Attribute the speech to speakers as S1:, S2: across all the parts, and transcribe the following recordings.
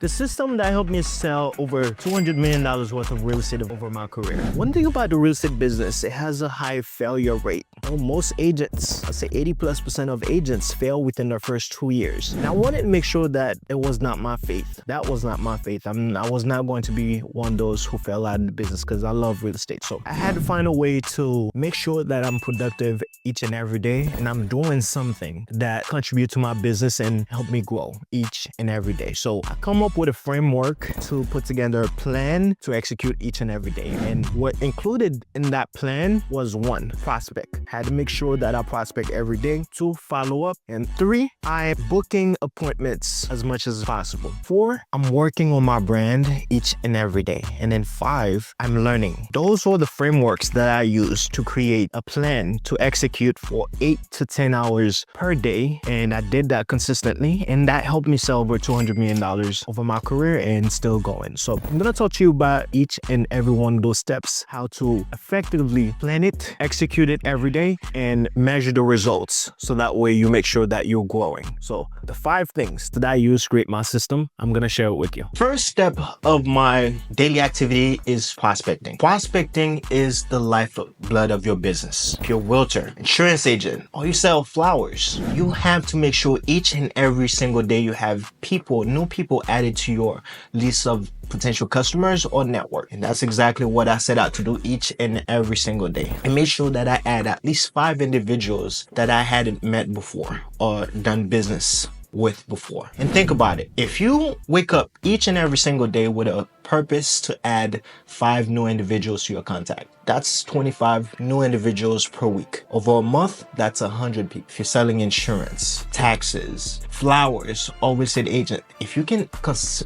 S1: The system that helped me sell over $200 million worth of real estate over my career. One thing about the real estate business, it has a high failure rate. Most agents, I'd say 80+% of agents fail within their first 2 years. And I wanted to make sure that it was not my faith. That was not my faith. I was not going to be one of those who fell out of the business because I love real estate. So I had to find a way to make sure that I'm productive each and every day and I'm doing something that contributes to my business and help me grow each and every day. So I come up with a framework to put together a plan to execute each and every day. And what included in that plan was 1, prospect. Had to make sure that I prospect every day. 2, follow up. And 3, I'm booking appointments as much as possible. 4, I'm working on my brand each and every day. And then 5, I'm learning. Those were the frameworks that I used to create a plan to execute for 8 to 10 hours per day. And I did that consistently. And that helped me sell over $200 million over my career and still going. So I'm going to talk to you about each and every one of those steps, how to effectively plan it, execute it every day, and measure the results. So that way you make sure that you're growing. So the 5 things that I use to create my system, I'm going to share it with you.
S2: First step of my daily activity is prospecting. Prospecting is the lifeblood of your business. If you're a realtor, insurance agent, or you sell flowers, you have to make sure each and every single day you have new people added to your list of potential customers or network. And that's exactly what I set out to do each and every single day. I made sure that I add at least 5 individuals that I hadn't met before or done business with before. And think about it. If you wake up each and every single day with a purpose to add 5 new individuals to your contact, that's 25 new individuals per week. Over a month, that's 100 people. If you're selling insurance, taxes, flowers, or real estate agent, if you can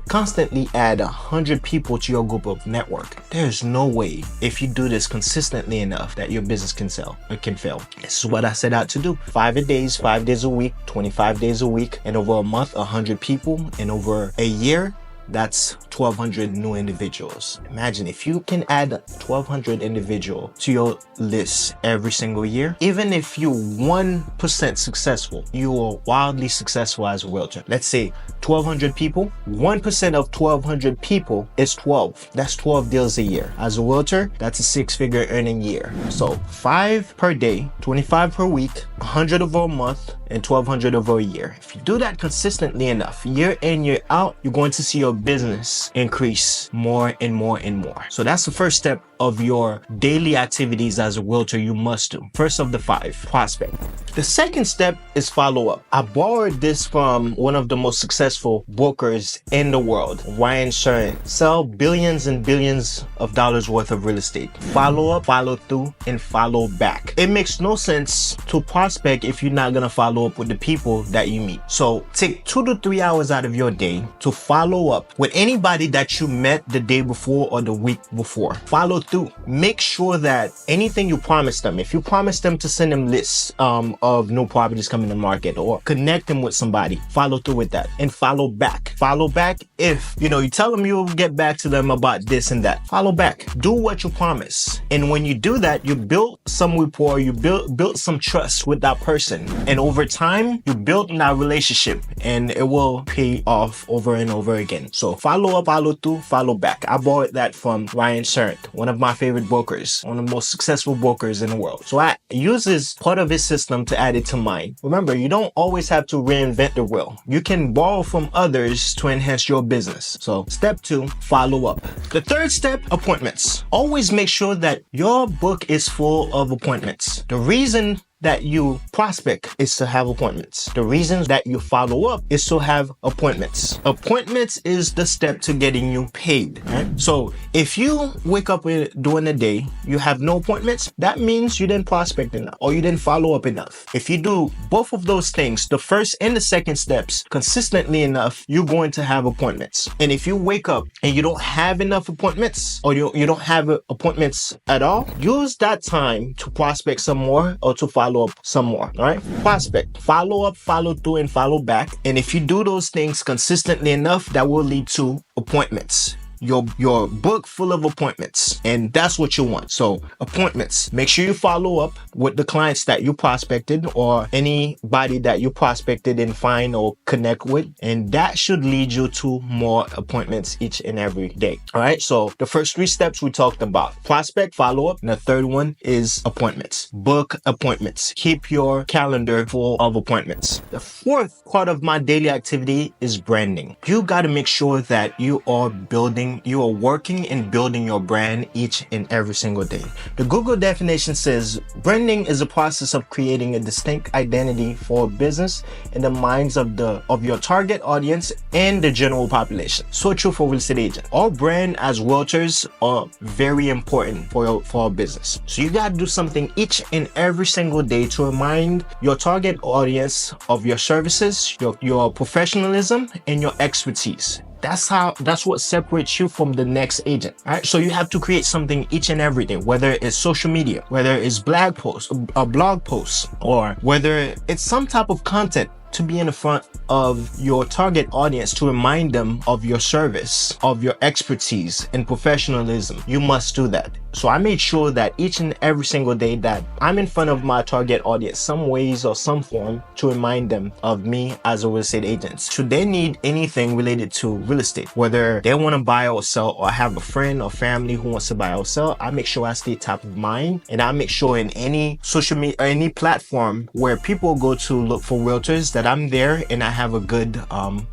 S2: constantly add 100 people to your group of network, there's no way, if you do this consistently enough, that your business can sell or can fail. This is what I set out to do. 5 days a week, 25 days a week, and over a month, 100 people, and over a year, that's 1,200 new individuals. Imagine if you can add 1,200 individuals to your list every single year, even if you're 1% successful, you are wildly successful as a realtor. Let's say 1,200 people, 1% of 1,200 people is 12. That's 12 deals a year. As a realtor, that's a 6-figure earning year. So 5 per day, 25 per week, 100 over a month, and 1,200 over a year. If you do that consistently enough, year in, year out, you're going to see your business increase more and more and more. So that's the first step of your daily activities as a realtor you must do. First of the 5, prospect. The second step is follow up. I borrowed this from one of the most successful brokers in the world, Ryan Sharon. Sell billions and billions of dollars worth of real estate. Follow up, follow through, and follow back. It makes no sense to prospect if you're not gonna follow up with the people that you meet. So take 2 to 3 hours out of your day to follow up with anybody that you met the day before or the week before. Follow through. Make sure that anything you promised them, if you promised them to send them lists of new properties coming to market or connect them with somebody, follow through with that and follow back. Follow back if, you tell them you'll get back to them about this and that. Follow back. Do what you promise. And when you do that, you build some rapport, you build some trust with that person. And over time, you build that relationship and it will pay off over and over again. So follow up, follow through, follow back. I borrowed that from Ryan Sharon, one of my favorite brokers, one of the most successful brokers in the world. So I use this part of his system to add it to mine. Remember, you don't always have to reinvent the wheel. You can borrow from others to enhance your business. So step 2, follow up. The third step, appointments. Always make sure that your book is full of appointments. The reason that you prospect is to have appointments. The reason that you follow up is to have appointments. Appointments is the step to getting you paid, right? So if you wake up during the day, you have no appointments, that means you didn't prospect enough or you didn't follow up enough. If you do both of those things, the first and the second steps, consistently enough, you're going to have appointments. And if you wake up and you don't have enough appointments or you don't have appointments at all, use that time to prospect some more or to follow up some more. All right, prospect, follow up, follow through, and follow back. And if you do those things consistently enough, that will lead to appointments. your book full of appointments, and that's what you want. So appointments, make sure you follow up with the clients that you prospected or anybody that you prospected and find or connect with, and that should lead you to more appointments each and every day. All right, so the first 3 steps we talked about: prospect, follow up, and the third one is appointments. Book appointments, keep your calendar full of appointments. The fourth part of my daily activity is branding. You got to make sure that you are working and building your brand each and every single day. The Google definition says branding is a process of creating a distinct identity for a business in the minds of your target audience and the general population. So true for real estate agents. Our brand as realtors are very important for our business. So you got to do something each and every single day to remind your target audience of your services, your professionalism, and your expertise. That's what separates you from the next agent. All right, so you have to create something each and every day, whether it's social media, whether it's blog posts, or whether it's some type of content to be in the front of your target audience to remind them of your service, of your expertise and professionalism. You must do that. So I made sure that each and every single day that I'm in front of my target audience, some ways or some form, to remind them of me as a real estate agent. Should they need anything related to real estate, whether they want to buy or sell, or have a friend or family who wants to buy or sell, I make sure I stay top of mind, and I make sure in any social media or any platform where people go to look for realtors that I'm there and I have a good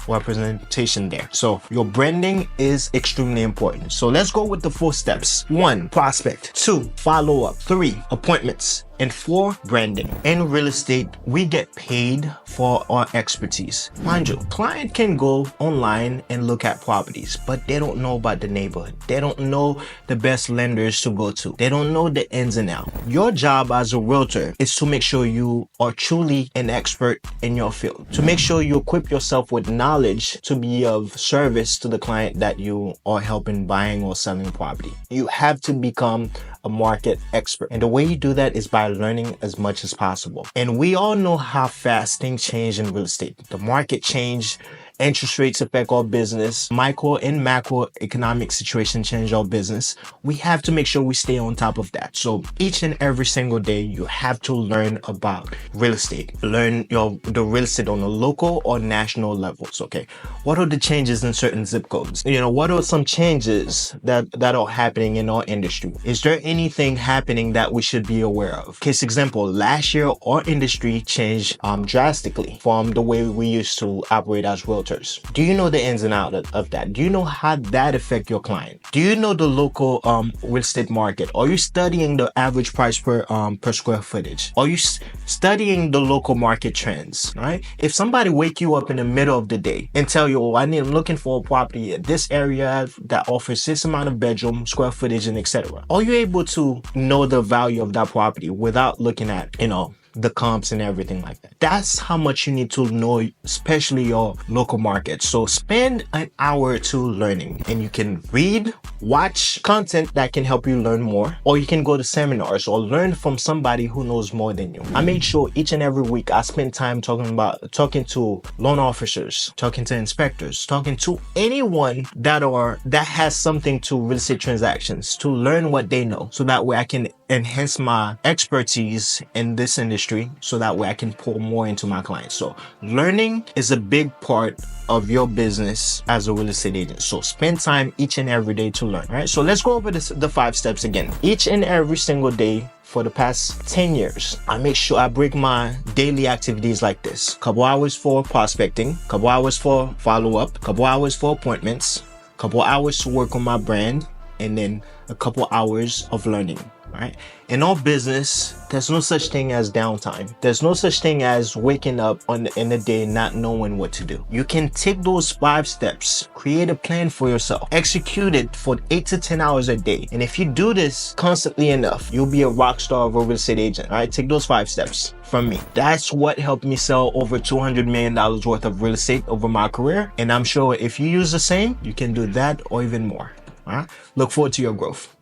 S2: representation there. So your branding is extremely important. So let's go with the 4 steps. 1, prospect. 2, follow up. 3, appointments. And 4, branding. In real estate, we get paid for our expertise. Mind you, client can go online and look at properties, but they don't know about the neighborhood. They don't know the best lenders to go to. They don't know the ins and outs. Your job as a realtor is to make sure you are truly an expert in your field, to make sure you equip yourself with knowledge to be of service to the client that you are helping buying or selling property. You have to become a market expert. And the way you do that is by learning as much as possible. And we all know how fast things change in real estate. The market change, interest rates affect our business, micro and macro economic situation change our business. We have to make sure we stay on top of that. So each and every single day, you have to learn about real estate. Learn the real estate on a local or national levels. Okay, what are the changes in certain zip codes? What are some changes that are happening in our industry? Is there anything happening that we should be aware of? Case example, last year our industry changed drastically from the way we used to operate as realtors. Do you know the ins and outs of that? Do you know how that affect your client? Do you know the local real estate market? Are you studying the average price per square footage? Are you studying the local market trends? Right? If somebody wake you up in the middle of the day and tell you, "Oh, I'm looking for a property in this area that offers this amount of bedroom square footage and etc." Are you able to know the value of that property without looking at the comps and everything like that? That's how much you need to know, especially your local market. So spend an hour or 2 learning, and you can read, watch content that can help you learn more, or you can go to seminars or learn from somebody who knows more than you. I made sure each and every week I spend time talking to loan officers, talking to inspectors, talking to anyone that has something to real estate transactions, to learn what they know, so that way I can enhance my expertise in this industry, so that way I can pour more into my clients. So learning is a big part of your business as a real estate agent. So spend time each and every day to learn. All right, so let's go over the 5 steps again. Each and every single day for the past 10 years, I make sure I break my daily activities like this: couple hours for prospecting, couple hours for follow-up, couple hours for appointments, couple hours to work on my brand, and then a couple hours of learning. Right? In our business, there's no such thing as downtime. There's no such thing as waking up in the day not knowing what to do. You can take those 5 steps, create a plan for yourself, execute it for 8 to 10 hours a day. And if you do this constantly enough, you'll be a rock star of a real estate agent. All right, take those 5 steps from me. That's what helped me sell over $200 million worth of real estate over my career. And I'm sure if you use the same, you can do that or even more. All right, look forward to your growth.